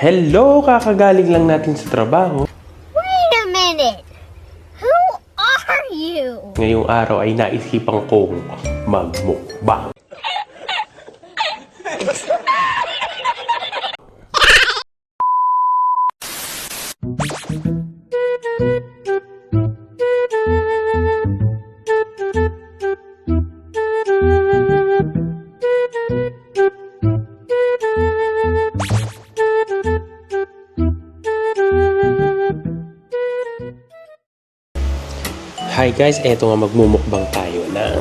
Hello! Kakagaling lang natin sa trabaho. Wait a minute! Who are you? Ngayong araw ay naisipan kong magmukbang. Hi guys, eto nga magmumukbang tayo ng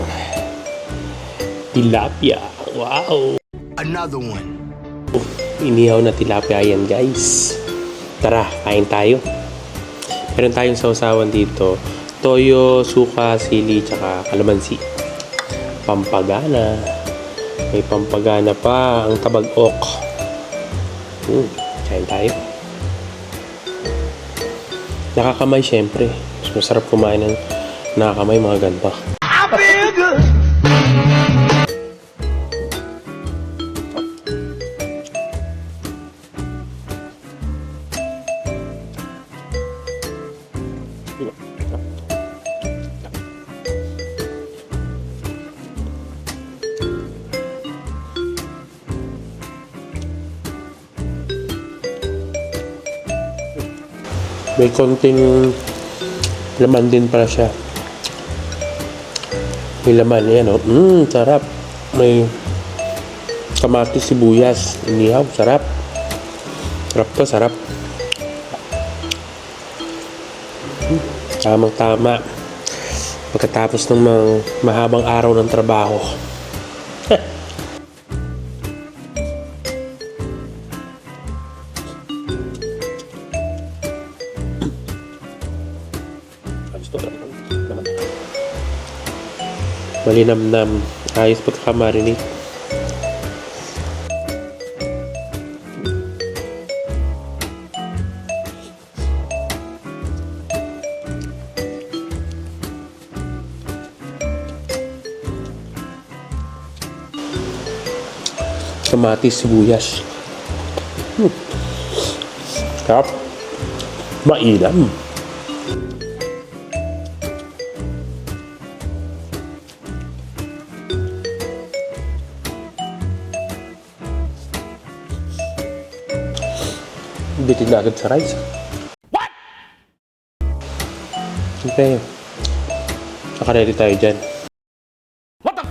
tilapia. Wow! Another one. Inihaw na tilapia yan guys. Tara, kain tayo. Meron tayong sausawan dito. Toyo, suka, sili, tsaka kalamansi. Pampagana. May pampagana pa. Ang tabag-ok. Kain tayo. Nakakamay syempre. Mas masarap kumain ng nakakamay mga ganito. May konting laman din pala siya. May laman, yan o. Sarap. May kamatis, sibuyas, inihaw, sarap. Sarap to, sarap. Tamang-tama. Pagkatapos ng mahabang araw ng trabaho. Malinamnam. Ayos pagkakamarinate. Kamatis, sibuyas. Sarap. Mainam. Bitin na agad sa rice. What? Okay. Naka-ready tayo dyan. What the?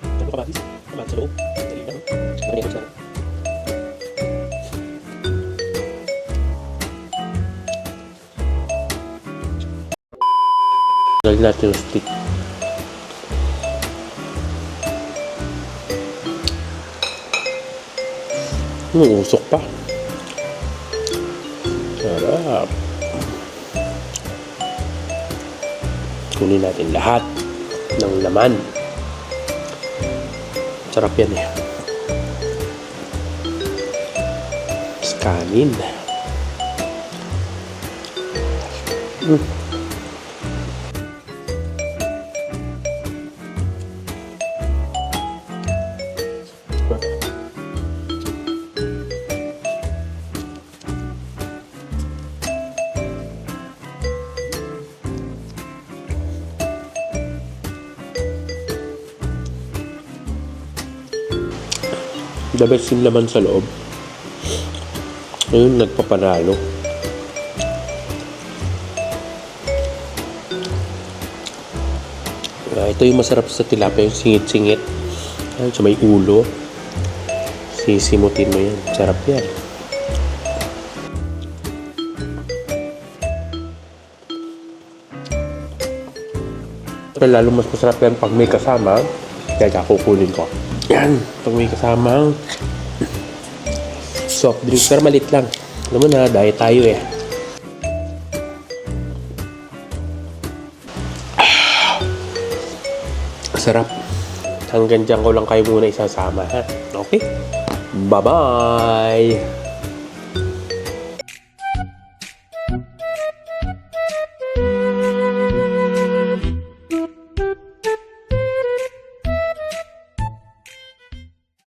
Ito kamatis. Kamatis sa loob. Dali lang. Dali ko sana. Dali natin yung stick. Usok pa. Sarap. Kunin natin lahat ng laman. Sarap yan eh. Tapos kanin. The best yung laman sa loob. Ayun, nagpapanalo. Ito yung masarap sa tilapia, yung singit-singit. Ayun, so may ulo. Sisimutin mo yan. Sarap yan. Pero lalo mas masarap yan pag may kasama. Kaya kukunin ko. Yan, pag may kasamang soft drinks, pero malit lang. Alam mo na, diet tayo eh. Sarap. Hanggang dyan ko lang kayo muna isasama ha. Okay? Bye-bye!